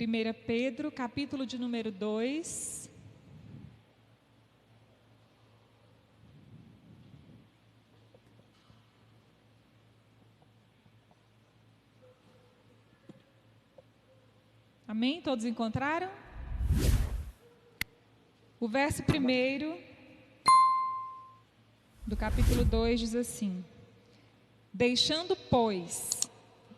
1 Pedro, capítulo de número 2. Amém? Todos encontraram? O verso 1 do capítulo 2 diz assim: deixando, pois,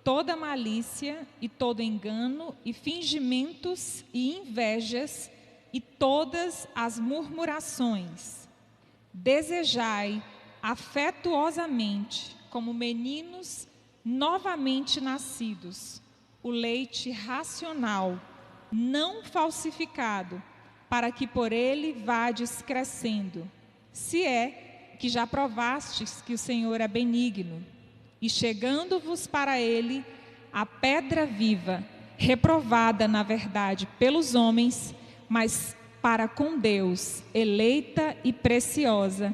toda malícia e todo engano e fingimentos e invejas e todas as murmurações, desejai afetuosamente, como meninos novamente nascidos, o leite racional, não falsificado, para que por ele vades crescendo, se é que já provastes que o Senhor é benigno. E chegando-vos para ele a pedra viva, reprovada na verdade pelos homens, mas para com Deus eleita e preciosa,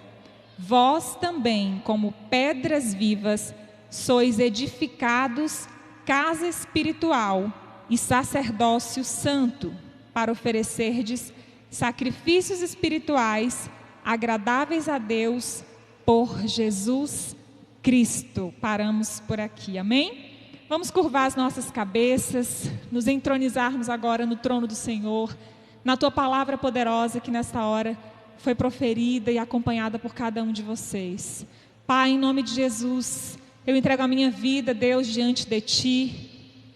vós também, como pedras vivas, sois edificados casa espiritual e sacerdócio santo, para oferecerdes sacrifícios espirituais agradáveis a Deus por Jesus Cristo. Paramos por aqui, amém? Vamos curvar as nossas cabeças, nos entronizarmos agora no trono do Senhor, na tua palavra poderosa que nesta hora foi proferida e acompanhada por cada um de vocês. Pai, em nome de Jesus, eu entrego a minha vida, Deus, diante de ti.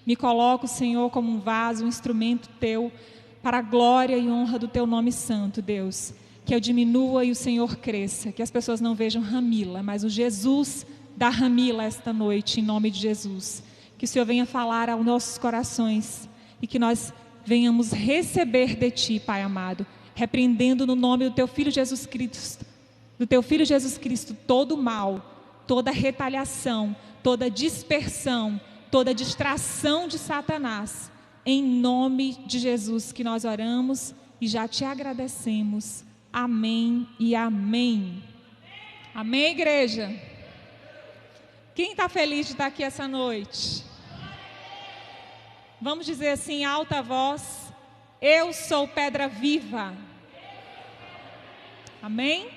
Me coloco, Senhor, como um vaso, um instrumento teu, para a glória e honra do teu nome santo, Deus. Que eu diminua e o Senhor cresça, que as pessoas não vejam Ramila, mas o Jesus da Ramila esta noite, em nome de Jesus. Que o Senhor venha falar aos nossos corações e que nós venhamos receber de ti, Pai amado, repreendendo no nome do teu Filho Jesus Cristo, todo mal, toda retaliação, toda dispersão, toda distração de Satanás. Em nome de Jesus que nós oramos e já te agradecemos. Amém e amém. Amém, igreja? Quem está feliz de estar aqui essa noite? Vamos dizer assim em alta voz: eu sou pedra viva. Amém?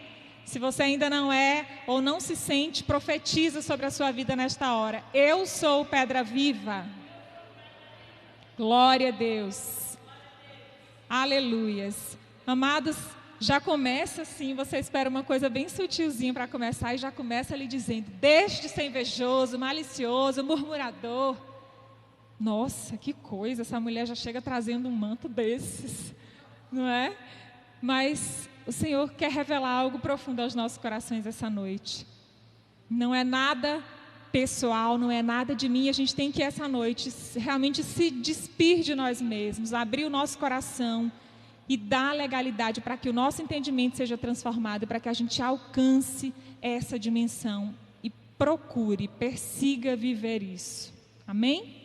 Se você ainda não é ou não se sente, profetiza sobre a sua vida nesta hora: eu sou pedra viva. Glória a Deus. Aleluias. Amados, já começa assim, você espera uma coisa bem sutilzinha para começar e já começa lhe dizendo: deixe de ser invejoso, malicioso, murmurador. Nossa, que coisa, essa mulher já chega trazendo um manto desses, não é? Mas o Senhor quer revelar algo profundo aos nossos corações essa noite. Não é nada pessoal, não é nada de mim. A gente tem que essa noite realmente se despir de nós mesmos, abrir o nosso coração e dar legalidade para que o nosso entendimento seja transformado, para que a gente alcance essa dimensão e procure, persiga viver isso. Amém?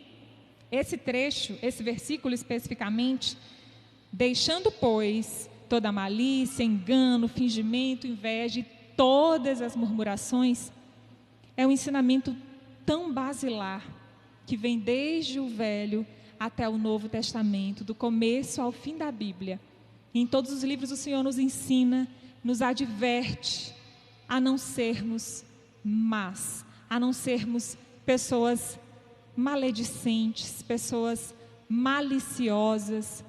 Esse trecho, esse versículo especificamente: deixando, pois, toda malícia, engano, fingimento, inveja e todas as murmurações, é um ensinamento tão basilar, que vem desde o Velho até o Novo Testamento, do começo ao fim da Bíblia. E em todos os livros o Senhor nos ensina, nos adverte a não sermos más, a não sermos pessoas maledicentes, pessoas maliciosas,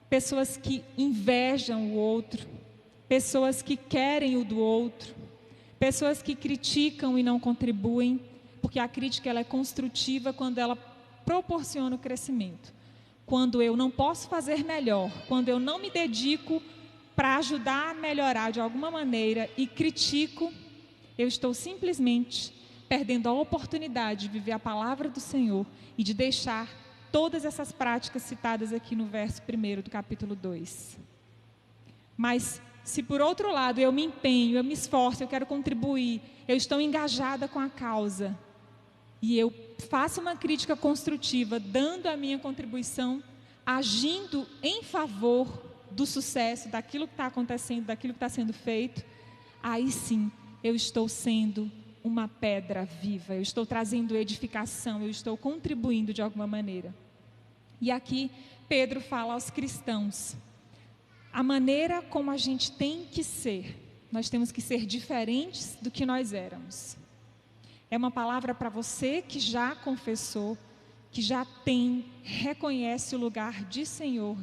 pessoas que invejam o outro, pessoas que querem o do outro, pessoas que criticam e não contribuem, porque a crítica ela é construtiva quando ela proporciona o crescimento. Quando eu não posso fazer melhor, quando eu não me dedico para ajudar a melhorar de alguma maneira e critico, eu estou simplesmente perdendo a oportunidade de viver a palavra do Senhor e de deixar todas essas práticas citadas aqui no verso 1 do capítulo 2. Mas se por outro lado eu me empenho, eu me esforço, eu quero contribuir, eu estou engajada com a causa e eu faço uma crítica construtiva, dando a minha contribuição, agindo em favor do sucesso, daquilo que está acontecendo, daquilo que está sendo feito, aí sim eu estou sendo uma pedra viva, eu estou trazendo edificação, eu estou contribuindo de alguma maneira. E aqui Pedro fala aos cristãos, a maneira como a gente tem que ser, nós temos que ser diferentes do que nós éramos. É uma palavra para você que já confessou, que já reconhece o lugar de Senhor,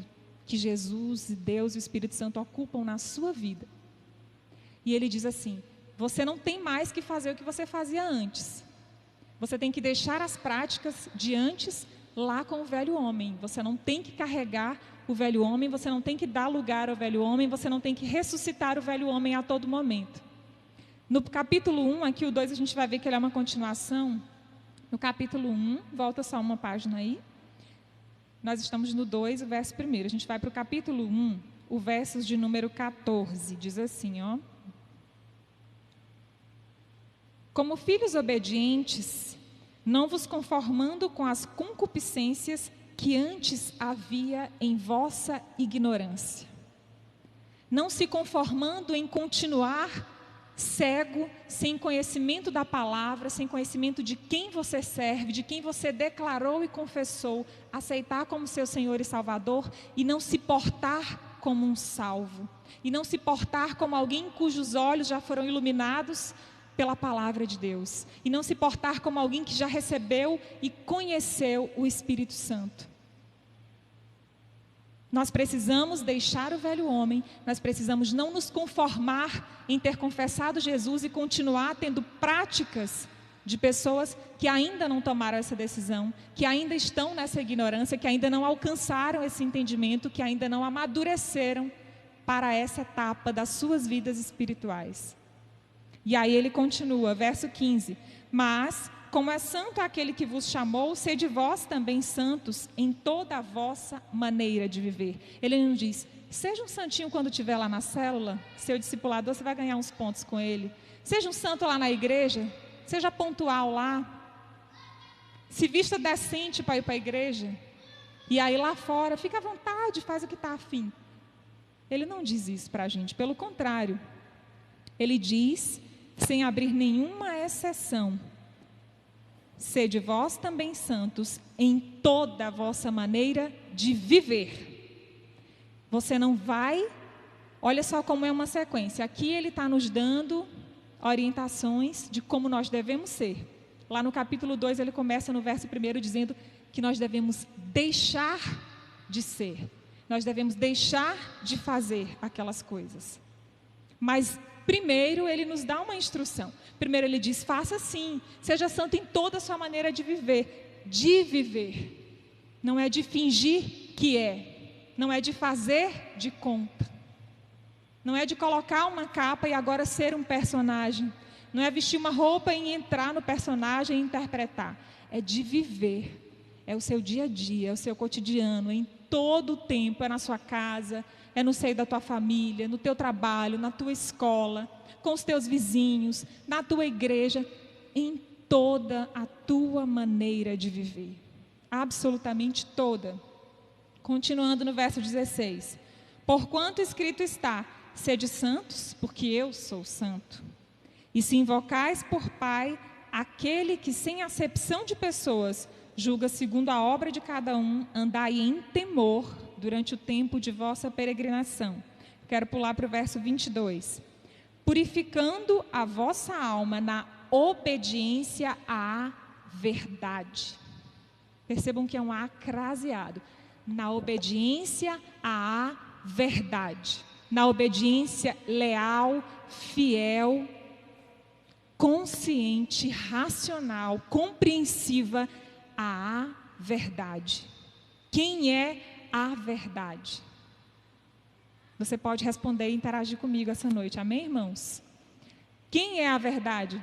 que Jesus, Deus e o Espírito Santo ocupam na sua vida. E ele diz assim, você não tem mais que fazer o que você fazia antes. Você tem que deixar as práticas de antes lá com o velho homem. Você não tem que carregar o velho homem, você não tem que dar lugar ao velho homem, você não tem que ressuscitar o velho homem a todo momento. No capítulo 1, aqui o 2 a gente vai ver que ele é uma continuação. No capítulo 1, volta só uma página aí. Nós estamos no 2, o verso 1. A gente vai para o capítulo 1, o verso de número 14. Diz assim, ó. Como filhos obedientes, não vos conformando com as concupiscências que antes havia em vossa ignorância. Não se conformando em continuar cego, sem conhecimento da palavra, sem conhecimento de quem você serve, de quem você declarou e confessou, aceitar como seu Senhor e Salvador e não se portar como um salvo, e não se portar como alguém cujos olhos já foram iluminados pela palavra de Deus, e não se portar como alguém que já recebeu e conheceu o Espírito Santo. Nós precisamos deixar o velho homem, nós precisamos não nos conformar em ter confessado Jesus e continuar tendo práticas de pessoas que ainda não tomaram essa decisão, que ainda estão nessa ignorância, que ainda não alcançaram esse entendimento, que ainda não amadureceram para essa etapa das suas vidas espirituais. E aí ele continua, verso 15, mas como é santo aquele que vos chamou, sede vós também santos em toda a vossa maneira de viver. Ele não diz, seja um santinho quando estiver lá na célula, seu discipulador, você vai ganhar uns pontos com ele. Seja um santo lá na igreja, seja pontual lá. Se vista decente para ir para a igreja. E aí lá fora, fica à vontade, faz o que está afim. Ele não diz isso para a gente, pelo contrário. Ele diz, sem abrir nenhuma exceção, sede vós também santos em toda a vossa maneira de viver. Você não vai, olha só como é uma sequência. Aqui ele está nos dando orientações de como nós devemos ser. Lá no capítulo 2 ele começa no verso 1 dizendo que nós devemos deixar de ser. Nós devemos deixar de fazer aquelas coisas. Mas primeiro ele nos dá uma instrução. Primeiro ele diz, faça assim, seja santo em toda a sua maneira de viver. De viver. Não é de fingir que é. Não é de fazer de conta. Não é de colocar uma capa e agora ser um personagem. Não é vestir uma roupa e entrar no personagem e interpretar. É de viver. É o seu dia a dia, é o seu cotidiano, em todo o tempo, é na sua casa, é no seio da tua família, no teu trabalho, na tua escola, com os teus vizinhos, na tua igreja, em toda a tua maneira de viver. Absolutamente toda. Continuando no verso 16. Porquanto escrito está, sede santos, porque eu sou santo. E se invocais por Pai, aquele que sem acepção de pessoas julga segundo a obra de cada um, andai em temor durante o tempo de vossa peregrinação. Quero pular para o verso 22. Purificando a vossa alma na obediência à verdade. Percebam que é um A craseado. Na obediência à verdade. Na obediência leal, fiel, consciente, racional, compreensiva à verdade. Quem é a verdade? Você pode responder e interagir comigo essa noite, amém, irmãos? Quem é a verdade?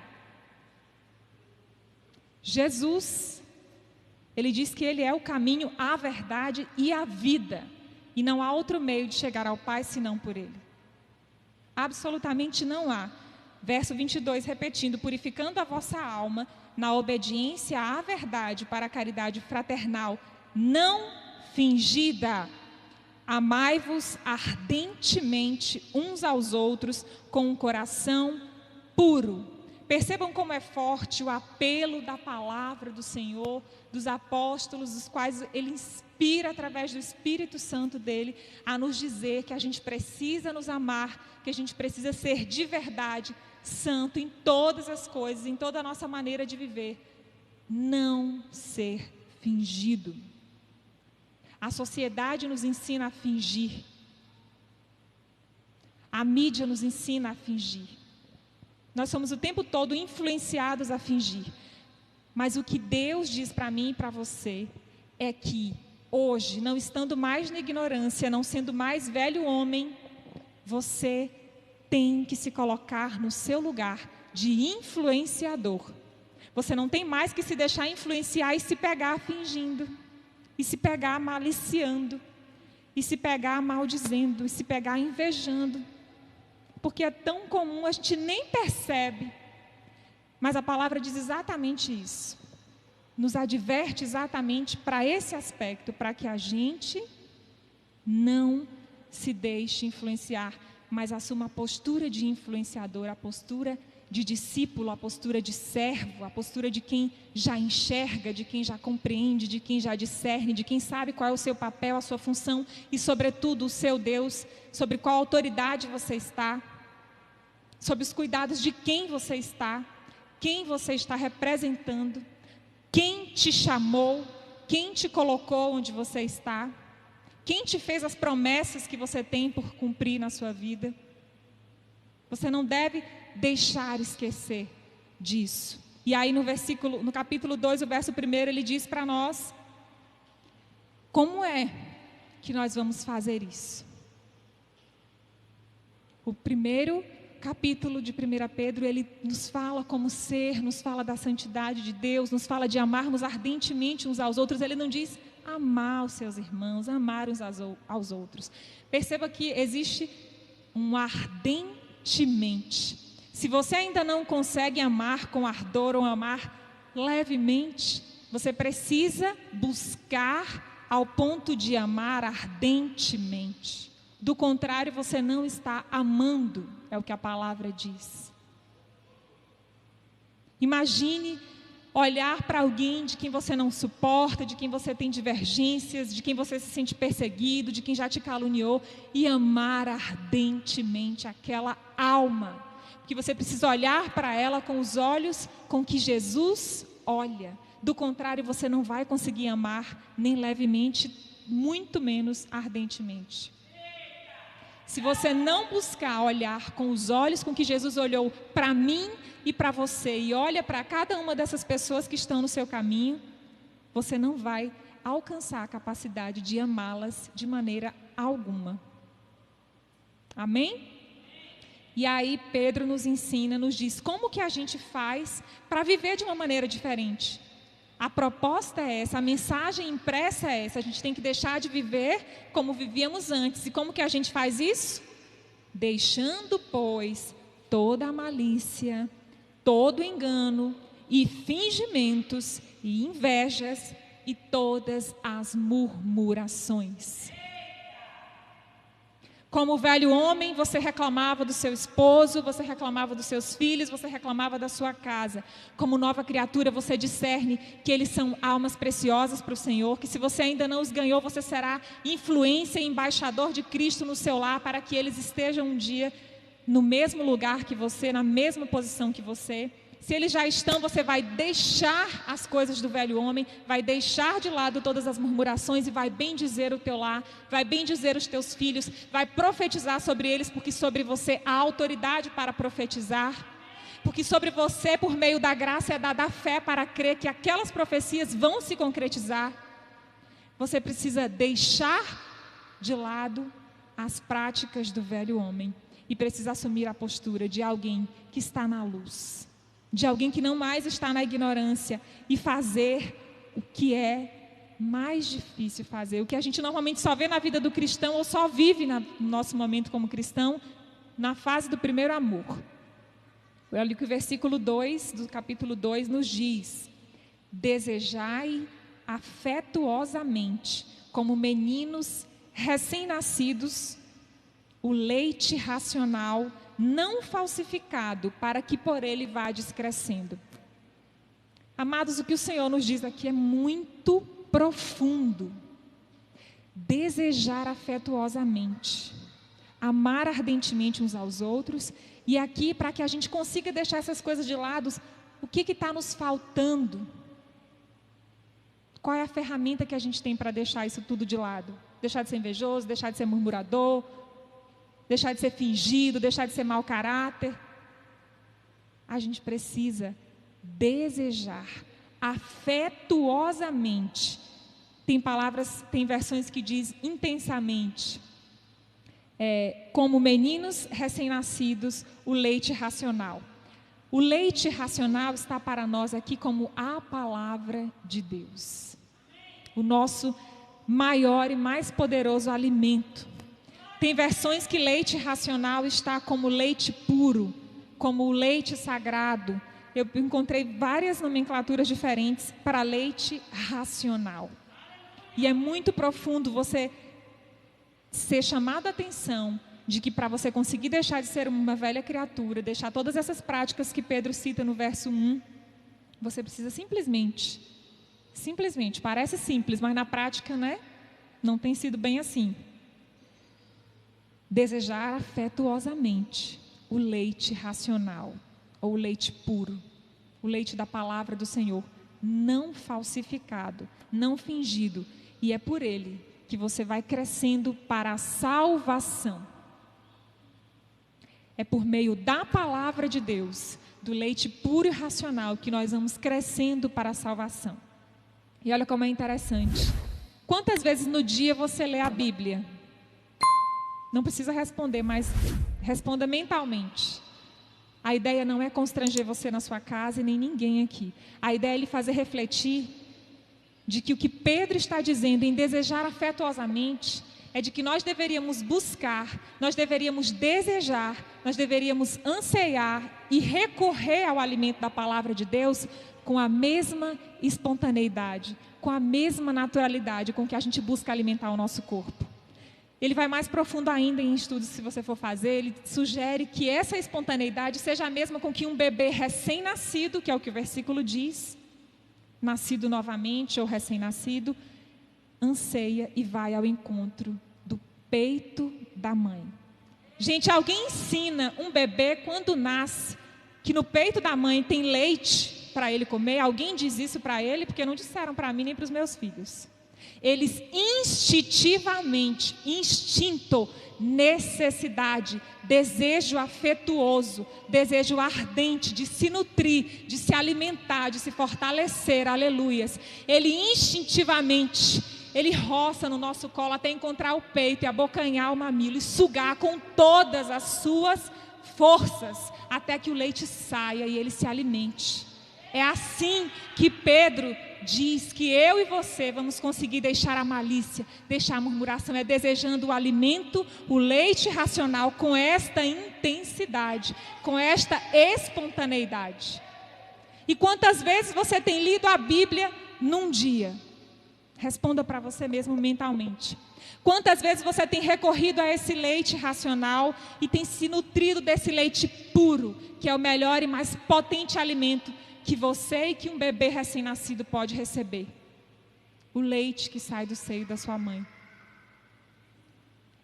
Jesus. Ele diz que Ele é o caminho, a verdade e a vida. E não há outro meio de chegar ao Pai senão por Ele. Absolutamente não há. Verso 22, repetindo, purificando a vossa alma na obediência à verdade para a caridade fraternal não fingida. Amai-vos ardentemente uns aos outros com um coração puro. Percebam como é forte o apelo da palavra do Senhor, dos apóstolos, dos quais eles inspira através do Espírito Santo dele a nos dizer que a gente precisa nos amar, que a gente precisa ser de verdade santo em todas as coisas, em toda a nossa maneira de viver. Não ser fingido. A sociedade nos ensina a fingir. A mídia nos ensina a fingir. Nós somos o tempo todo influenciados a fingir. Mas o que Deus diz para mim e para você é que hoje, não estando mais na ignorância, não sendo mais velho homem, você tem que se colocar no seu lugar de influenciador. Você não tem mais que se deixar influenciar e se pegar fingindo, e se pegar maliciando, e se pegar maldizendo, e se pegar invejando. Porque é tão comum, a gente nem percebe. Mas a palavra diz exatamente isso. Nos adverte exatamente para esse aspecto, para que a gente não se deixe influenciar, mas assuma a postura de influenciador, a postura de discípulo, a postura de servo, a postura de quem já enxerga, de quem já compreende, de quem já discerne, de quem sabe qual é o seu papel, a sua função e, sobretudo, o seu Deus, sobre qual autoridade você está, sobre os cuidados de quem você está representando, quem te chamou, quem te colocou onde você está, quem te fez as promessas que você tem por cumprir na sua vida. Você não deve deixar esquecer disso. E aí no capítulo 2, o verso 1, ele diz para nós como é que nós vamos fazer isso. O primeiro capítulo de 1 Pedro, ele nos fala como ser, nos fala da santidade de Deus, nos fala de amarmos ardentemente uns aos outros. Ele não diz amar os seus irmãos, amar uns aos outros. Perceba que existe um ardentemente. Se você ainda não consegue amar com ardor ou amar levemente, você precisa buscar ao ponto de amar ardentemente. Do contrário, você não está amando, é o que a palavra diz. Imagine olhar para alguém de quem você não suporta, de quem você tem divergências, de quem você se sente perseguido, de quem já te caluniou, e amar ardentemente aquela alma. Porque você precisa olhar para ela com os olhos com que Jesus olha. Do contrário, você não vai conseguir amar nem levemente, muito menos ardentemente. Se você não buscar olhar com os olhos com que Jesus olhou para mim e para você, e olha para cada uma dessas pessoas que estão no seu caminho, você não vai alcançar a capacidade de amá-las de maneira alguma. Amém? E aí Pedro nos ensina, nos diz como que a gente faz para viver de uma maneira diferente. A proposta é essa, a mensagem impressa é essa. A gente tem que deixar de viver como vivíamos antes. E como que a gente faz isso? Deixando, pois, toda a malícia, todo engano e fingimentos e invejas e todas as murmurações. Como velho homem, você reclamava do seu esposo, você reclamava dos seus filhos, você reclamava da sua casa. Como nova criatura, você discerne que eles são almas preciosas para o Senhor, que se você ainda não os ganhou, você será influência e embaixador de Cristo no seu lar, para que eles estejam um dia no mesmo lugar que você, na mesma posição que você. Se eles já estão, você vai deixar as coisas do velho homem, vai deixar de lado todas as murmurações e vai bendizer o teu lar, vai bendizer os teus filhos, vai profetizar sobre eles, porque sobre você há autoridade para profetizar, porque sobre você, por meio da graça, é dada a fé para crer que aquelas profecias vão se concretizar. Você precisa deixar de lado as práticas do velho homem e precisa assumir a postura de alguém que está na luz, de alguém que não mais está na ignorância, e fazer o que é mais difícil fazer, o que a gente normalmente só vê na vida do cristão, ou só vive no nosso momento como cristão, na fase do primeiro amor. Olha o que o versículo 2 do capítulo 2 nos diz: desejai afetuosamente, como meninos recém-nascidos, o leite racional, não falsificado, para que por ele vades crescendo. Amados, o que o Senhor nos diz aqui é muito profundo. Desejar afetuosamente, amar ardentemente uns aos outros. E aqui, para que a gente consiga deixar essas coisas de lado, o que está nos faltando? Qual é a ferramenta que a gente tem para deixar isso tudo de lado? Deixar de ser invejoso, deixar de ser murmurador, deixar de ser fingido, deixar de ser mau caráter. A gente precisa desejar afetuosamente. Tem versões que diz intensamente. Como meninos recém-nascidos, o leite racional. O leite racional está para nós aqui como a palavra de Deus. O nosso maior e mais poderoso alimento. Tem versões que leite racional está como leite puro, como o leite sagrado. Eu encontrei várias nomenclaturas diferentes para leite racional. E é muito profundo você ser chamado a atenção de que para você conseguir deixar de ser uma velha criatura, deixar todas essas práticas que Pedro cita no verso 1, você precisa simplesmente, parece simples, mas na prática, não tem sido bem assim. Desejar afetuosamente o leite racional, ou o leite puro, o leite da palavra do Senhor, não falsificado, não fingido, e é por ele que você vai crescendo para a salvação. É por meio da palavra de Deus, do leite puro e racional, que nós vamos crescendo para a salvação. E olha como é interessante. Quantas vezes no dia você lê a Bíblia? Não precisa responder, mas responda mentalmente. A ideia não é constranger você na sua casa e nem ninguém aqui. A ideia é lhe fazer refletir de que o que Pedro está dizendo em desejar afetuosamente é de que nós deveríamos buscar, nós deveríamos desejar, nós deveríamos anseiar e recorrer ao alimento da palavra de Deus com a mesma espontaneidade, com a mesma naturalidade com que a gente busca alimentar o nosso corpo. Ele vai mais profundo ainda em estudos, se você for fazer, ele sugere que essa espontaneidade seja a mesma com que um bebê recém-nascido, que é o que o versículo diz, nascido novamente ou recém-nascido, anseia e vai ao encontro do peito da mãe. Gente, alguém ensina um bebê quando nasce que no peito da mãe tem leite para ele comer? Alguém diz isso para ele? Porque não disseram para mim nem para os meus filhos. Eles instintivamente, instinto, necessidade, desejo afetuoso, desejo ardente de se nutrir, de se alimentar, de se fortalecer, aleluias. Ele instintivamente, ele roça no nosso colo até encontrar o peito e abocanhar o mamilo e sugar com todas as suas forças, até que o leite saia e ele se alimente. É assim que Pedro diz que eu e você vamos conseguir deixar a malícia, deixar a murmuração, é desejando o alimento, o leite racional com esta intensidade, com esta espontaneidade. E quantas vezes você tem lido a Bíblia num dia? Responda para você mesmo mentalmente. Quantas vezes você tem recorrido a esse leite racional e tem se nutrido desse leite puro, que é o melhor e mais potente alimento que você e que um bebê recém-nascido pode receber? O leite que sai do seio da sua mãe.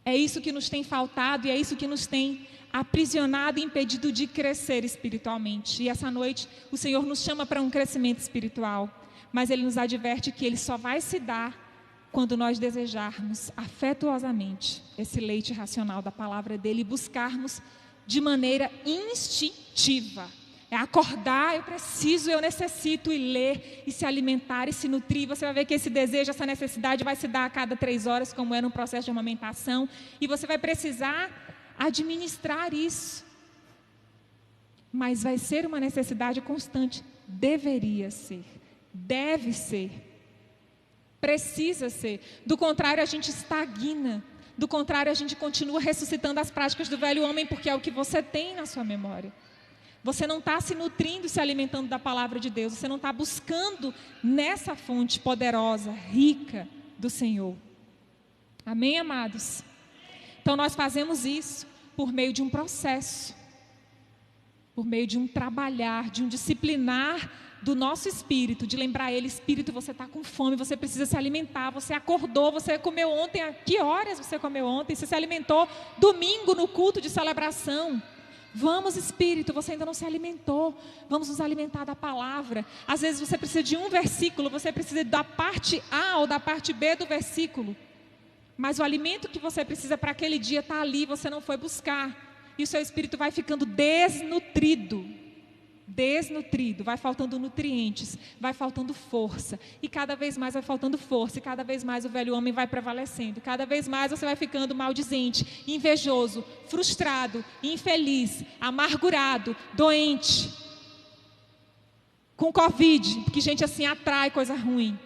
É isso que nos tem faltado e é isso que nos tem aprisionado e impedido de crescer espiritualmente. E essa noite o Senhor nos chama para um crescimento espiritual, mas Ele nos adverte que Ele só vai se dar quando nós desejarmos afetuosamente esse leite racional da palavra dEle e buscarmos de maneira instintiva. É acordar, eu necessito e ler e se alimentar e se nutrir. Você vai ver que esse desejo, essa necessidade vai se dar a cada 3 horas, como é no processo de amamentação. E você vai precisar administrar isso. Mas vai ser uma necessidade constante. Deveria ser, deve ser, precisa ser. Do contrário, a gente estagna. Do contrário, a gente continua ressuscitando as práticas do velho homem, porque é o que você tem na sua memória. Você não está se nutrindo, se alimentando da palavra de Deus. Você não está buscando nessa fonte poderosa, rica do Senhor. Amém, amados? Então nós fazemos isso por meio de um processo, por meio de um trabalhar, de um disciplinar do nosso espírito, de lembrar ele: espírito, você está com fome, você precisa se alimentar, você acordou, você comeu ontem, a que horas você comeu ontem? Você se alimentou domingo no culto de celebração. Vamos, espírito, você ainda não se alimentou, vamos nos alimentar da palavra. Às vezes você precisa de um versículo, você precisa da parte A ou da parte B do versículo, mas o alimento que você precisa para aquele dia está ali, você não foi buscar, e o seu espírito vai ficando desnutrido, vai faltando nutrientes, vai faltando força, e cada vez mais vai faltando força, e cada vez mais o velho homem vai prevalecendo, cada vez mais você vai ficando maldizente, invejoso, frustrado, infeliz, amargurado, doente, com Covid, porque gente assim atrai coisa ruim.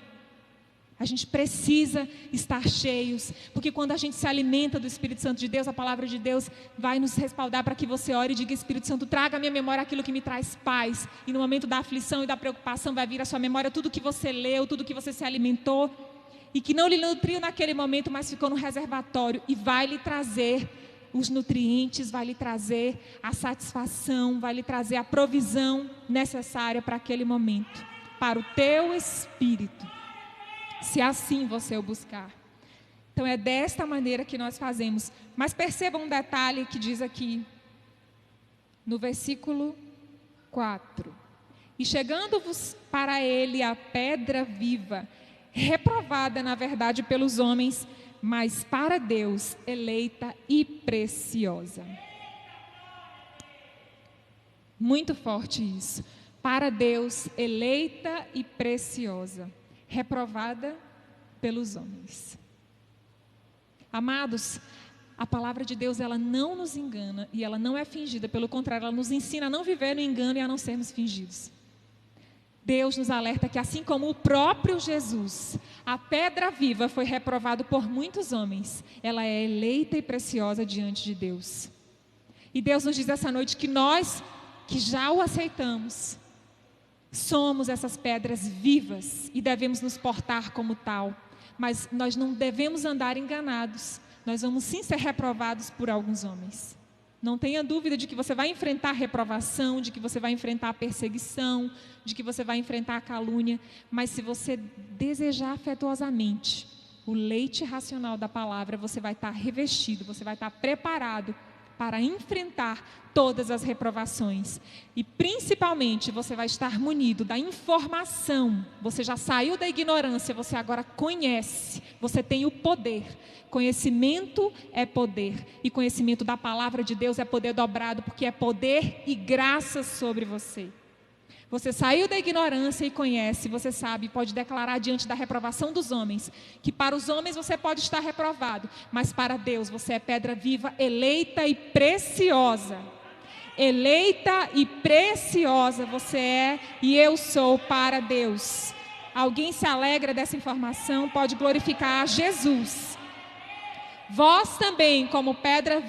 A gente precisa estar cheios, porque quando a gente se alimenta do Espírito Santo de Deus, a palavra de Deus vai nos respaldar para que você ore e diga: Espírito Santo, traga à minha memória aquilo que me traz paz. E no momento da aflição e da preocupação vai vir à sua memória tudo que você leu, tudo que você se alimentou, e que não lhe nutriu naquele momento, mas ficou no reservatório, e vai lhe trazer os nutrientes, vai lhe trazer a satisfação, vai lhe trazer a provisão necessária para aquele momento, para o teu espírito, se assim você o buscar. Então é desta maneira que nós fazemos. Mas percebam um detalhe que diz aqui no versículo 4: e chegando-vos para ele a pedra viva, reprovada na verdade pelos homens, mas para Deus eleita e preciosa. Muito forte isso. Para Deus eleita e preciosa, reprovada pelos homens. Amados, a palavra de Deus, ela não nos engana e ela não é fingida, pelo contrário, ela nos ensina a não viver no engano e a não sermos fingidos. Deus nos alerta que assim como o próprio Jesus, a pedra viva, foi reprovado por muitos homens, ela é eleita e preciosa diante de Deus. E Deus nos diz essa noite que nós, que já o aceitamos, somos essas pedras vivas e devemos nos portar como tal, mas nós não devemos andar enganados. Nós vamos sim ser reprovados por alguns homens. Não tenha dúvida de que você vai enfrentar reprovação, de que você vai enfrentar perseguição, de que você vai enfrentar a calúnia, mas se você desejar afetuosamente o leite racional da palavra, você vai estar revestido, você vai estar preparado para enfrentar todas as reprovações. E principalmente você vai estar munido da informação. Você já saiu da ignorância, você agora conhece, você tem o poder. Conhecimento é poder, e conhecimento da palavra de Deus é poder dobrado, porque é poder e graça sobre você. Você saiu da ignorância e conhece, você sabe, pode declarar diante da reprovação dos homens, que para os homens você pode estar reprovado, mas para Deus você é pedra viva, eleita e preciosa. Eleita e preciosa você é, e eu sou para Deus. Alguém se alegra dessa informação? Pode glorificar a Jesus. Vós também, como pedras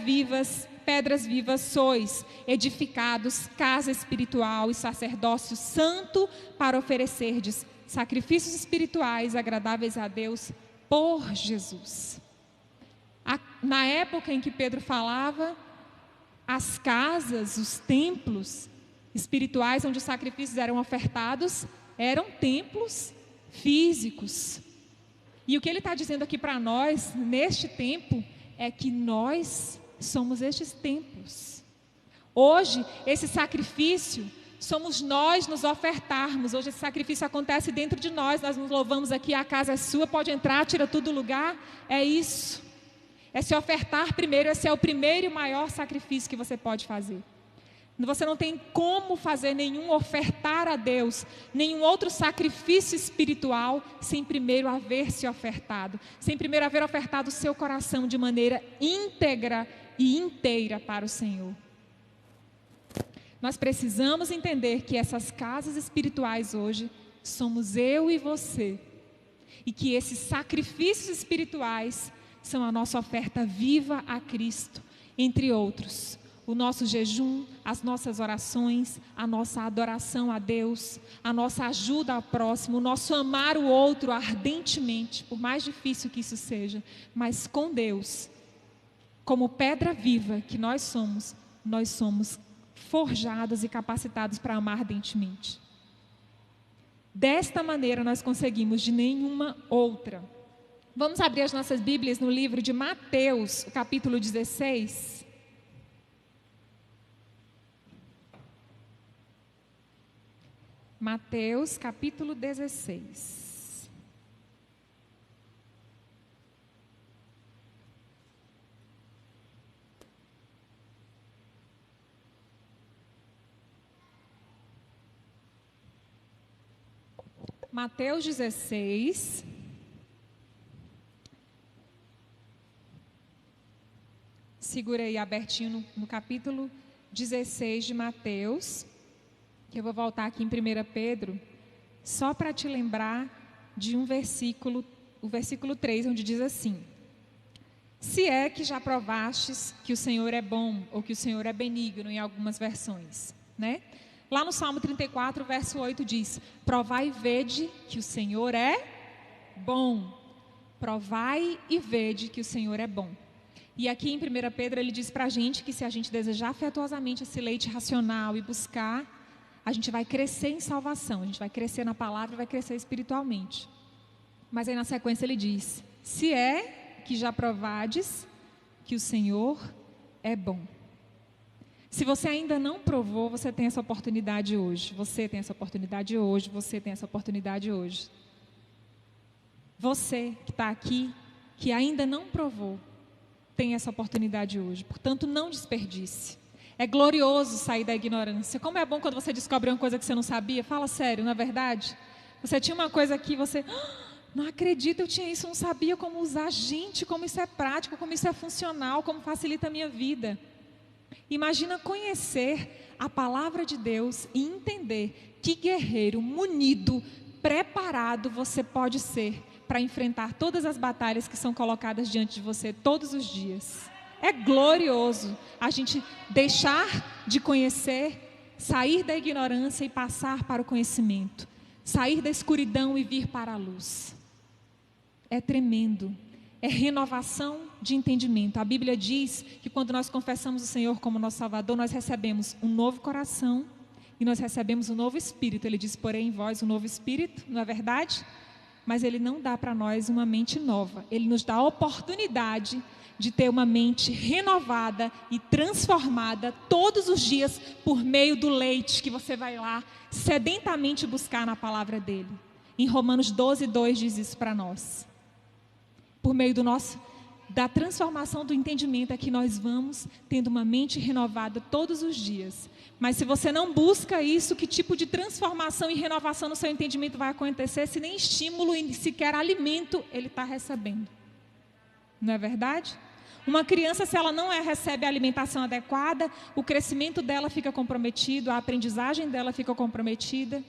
vivas sois, edificados, casa espiritual e sacerdócio santo, para oferecerdes sacrifícios espirituais agradáveis a Deus por Jesus. Na época em que Pedro falava, as casas, os templos espirituais onde os sacrifícios eram ofertados, eram templos físicos. E o que ele está dizendo aqui para nós, neste tempo, é que nós somos estes templos. Hoje, esse sacrifício, somos nós nos ofertarmos. Hoje esse sacrifício acontece dentro de nós. Nós nos louvamos aqui, a casa é sua, pode entrar, tira tudo do lugar. É isso. É se ofertar primeiro, esse é o primeiro e maior sacrifício que você pode fazer. Você não tem como fazer nenhum ofertar a Deus, nenhum outro sacrifício espiritual, sem primeiro haver se ofertado, sem primeiro haver ofertado o seu coração de maneira íntegra e inteira para o Senhor. Nós precisamos entender que essas casas espirituais hoje somos eu e você, e que esses sacrifícios espirituais são a nossa oferta viva a Cristo, entre outros. O nosso jejum, as nossas orações, a nossa adoração a Deus, a nossa ajuda ao próximo, o nosso amar o outro ardentemente, por mais difícil que isso seja, mas com Deus, como pedra viva que nós somos forjados e capacitados para amar ardentemente. Desta maneira nós conseguimos, de nenhuma outra. Vamos abrir as nossas Bíblias no livro de Mateus, o capítulo 16. Mateus, capítulo 16. Mateus 16. Segura aí abertinho no capítulo 16 de Mateus, que eu vou voltar aqui em 1 Pedro, só para te lembrar de um versículo, o versículo 3, onde diz assim: se é que já provastes que o Senhor é bom, ou que o Senhor é benigno, em algumas versões, né? Lá no Salmo 34, verso 8 diz: provai e vede que o Senhor é bom. Provai e vede que o Senhor é bom. E aqui em 1 Pedro ele diz para a gente que se a gente desejar afetuosamente esse leite racional e buscar, a gente vai crescer em salvação, a gente vai crescer na palavra e vai crescer espiritualmente. Mas aí na sequência ele diz: se é que já provades que o Senhor é bom. Se você ainda não provou, você tem essa oportunidade hoje. Você tem essa oportunidade hoje. Você tem essa oportunidade hoje. Você que está aqui, que ainda não provou, tem essa oportunidade hoje. Portanto, não desperdice. É glorioso sair da ignorância. Como é bom quando você descobre uma coisa que você não sabia. Fala sério, não é verdade? Você tinha uma coisa aqui, você... não acredito, eu tinha isso, não sabia como usar. Gente, como isso é prático, como isso é funcional, como facilita a minha vida. Imagina conhecer a palavra de Deus e entender que guerreiro munido, preparado você pode ser para enfrentar todas as batalhas que são colocadas diante de você todos os dias. É glorioso a gente deixar de conhecer, sair da ignorância e passar para o conhecimento, sair da escuridão e vir para a luz. É tremendo. É renovação de entendimento. A Bíblia diz que quando nós confessamos o Senhor como nosso Salvador, nós recebemos um novo coração e nós recebemos um novo espírito. Ele diz, porém, em vós um novo espírito, não é verdade? Mas Ele não dá para nós uma mente nova. Ele nos dá a oportunidade de ter uma mente renovada e transformada todos os dias por meio do leite que você vai lá sedentamente buscar na palavra dEle. Em Romanos 12, 2 diz isso para nós. Por meio da transformação do entendimento é que nós vamos tendo uma mente renovada todos os dias. Mas se você não busca isso, que tipo de transformação e renovação no seu entendimento vai acontecer se nem estímulo e sequer alimento ele está recebendo? Não é verdade? Uma criança, se ela não recebe a alimentação adequada, o crescimento dela fica comprometido, a aprendizagem dela fica comprometida.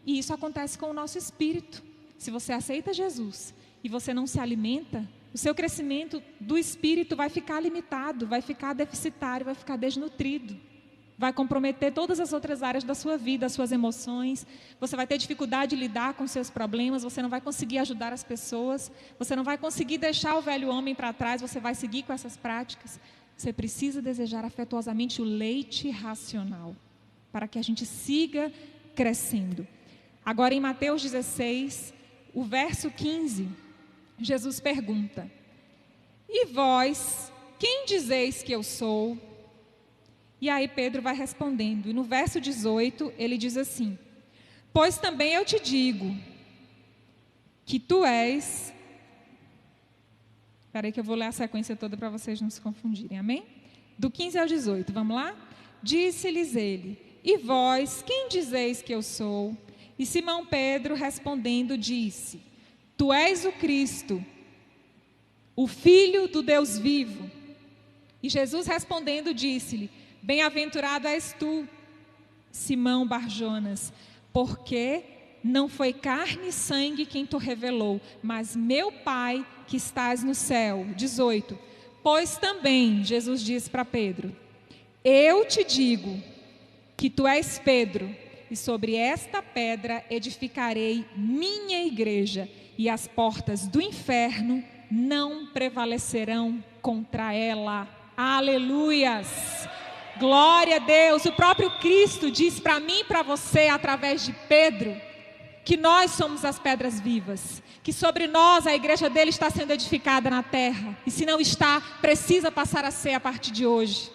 E isso acontece com o nosso espírito. Se você aceita Jesus e você não se alimenta, o seu crescimento do espírito vai ficar limitado, vai ficar deficitário, vai ficar desnutrido. Vai comprometer todas as outras áreas da sua vida, as suas emoções. Você vai ter dificuldade de lidar com seus problemas, você não vai conseguir ajudar as pessoas, você não vai conseguir deixar o velho homem para trás, você vai seguir com essas práticas. Você precisa desejar afetuosamente o leite racional, para que a gente siga crescendo. Agora em Mateus 16, o verso 15... Jesus pergunta: e vós, quem dizeis que eu sou? E aí Pedro vai respondendo. E no verso 18 ele diz assim: pois também eu te digo que tu és... Espera aí que eu vou ler a sequência toda para vocês não se confundirem, amém? Do 15 ao 18, vamos lá? Disse-lhes ele: e vós, quem dizeis que eu sou? E Simão Pedro respondendo disse: tu és o Cristo, o Filho do Deus vivo. E Jesus respondendo disse-lhe: bem-aventurado és tu, Simão Barjonas, porque não foi carne e sangue quem tu revelou, mas meu Pai que estás no céu. 18. Pois também, Jesus diz para Pedro: eu te digo que tu és Pedro, e sobre esta pedra edificarei minha igreja, e as portas do inferno não prevalecerão contra ela. Aleluias! Glória a Deus! O próprio Cristo diz para mim e para você, através de Pedro, que nós somos as pedras vivas, que sobre nós a igreja dele está sendo edificada na terra, e se não está, precisa passar a ser a partir de hoje.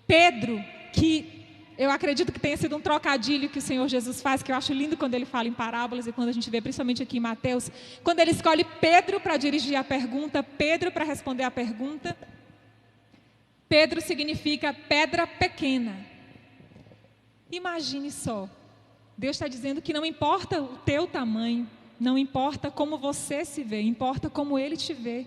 Pedro, que eu acredito que tenha sido um trocadilho que o Senhor Jesus faz, que eu acho lindo quando ele fala em parábolas e quando a gente vê principalmente aqui em Mateus, quando ele escolhe Pedro para dirigir a pergunta, Pedro para responder a pergunta. Pedro significa pedra pequena. Imagine só, Deus está dizendo que não importa o teu tamanho, não importa como você se vê, importa como Ele te vê.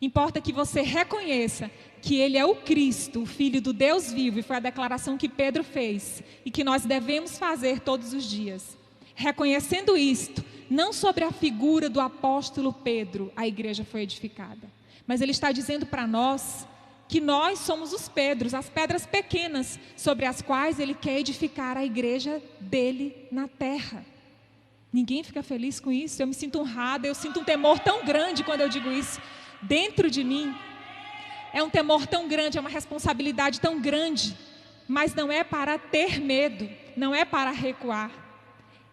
Importa que você reconheça que Ele é o Cristo, o Filho do Deus vivo, e foi a declaração que Pedro fez, e que nós devemos fazer todos os dias. Reconhecendo isto, não sobre a figura do apóstolo Pedro, a igreja foi edificada, mas Ele está dizendo para nós que nós somos os Pedros, as pedras pequenas, sobre as quais Ele quer edificar a igreja dele na terra. Ninguém fica feliz com isso. Eu me sinto honrada, eu sinto um temor tão grande quando eu digo isso. Dentro de mim, é um temor tão grande, é uma responsabilidade tão grande, mas não é para ter medo, não é para recuar,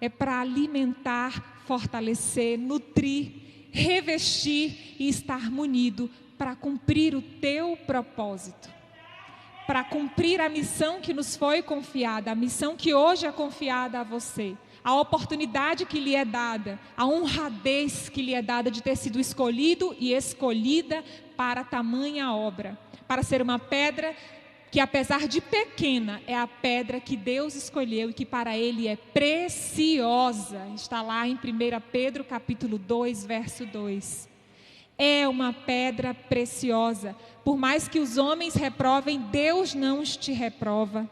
é para alimentar, fortalecer, nutrir, revestir e estar munido para cumprir o teu propósito, para cumprir a missão que nos foi confiada, a missão que hoje é confiada a você, a oportunidade que lhe é dada, a honradez que lhe é dada de ter sido escolhido e escolhida para tamanha obra, para ser uma pedra que, apesar de pequena, é a pedra que Deus escolheu e que para Ele é preciosa. Está lá em 1 Pedro capítulo 2, verso 2. É uma pedra preciosa. Por mais que os homens reprovem, Deus não te reprova.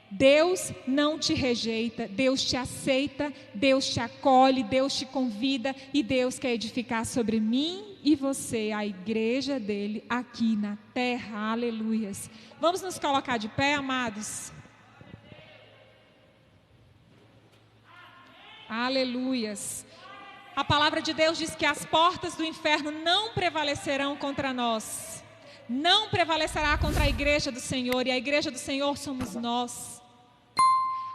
Deus não te rejeita, Deus te aceita, Deus te acolhe, Deus te convida e Deus quer edificar sobre mim e você, a igreja dele, aqui na terra. Aleluias. Vamos nos colocar de pé, amados? Aleluias. A palavra de Deus diz que as portas do inferno não prevalecerão contra nós. Não prevalecerá contra a igreja do Senhor, e a igreja do Senhor somos nós.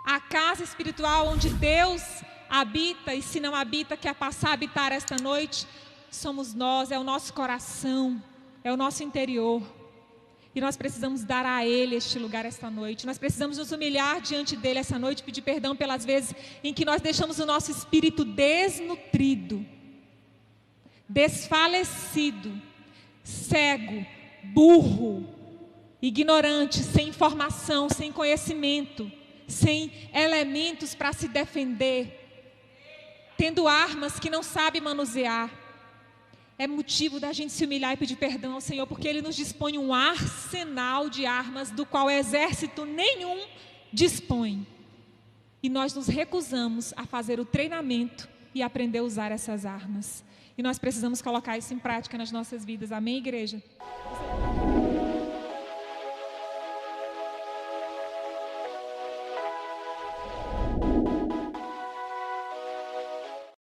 A casa espiritual onde Deus habita, e se não habita, quer passar a habitar esta noite, somos nós, é o nosso coração, é o nosso interior. E nós precisamos dar a Ele este lugar esta noite. Nós precisamos nos humilhar diante dEle esta noite, pedir perdão pelas vezes em que nós deixamos o nosso espírito desnutrido, desfalecido, cego, burro, ignorante, sem informação, sem conhecimento, sem elementos para se defender, tendo armas que não sabe manusear. É motivo da gente se humilhar e pedir perdão ao Senhor, porque Ele nos dispõe um arsenal de armas do qual exército nenhum dispõe. E nós nos recusamos a fazer o treinamento e aprender a usar essas armas. E nós precisamos colocar isso em prática nas nossas vidas. Amém, igreja?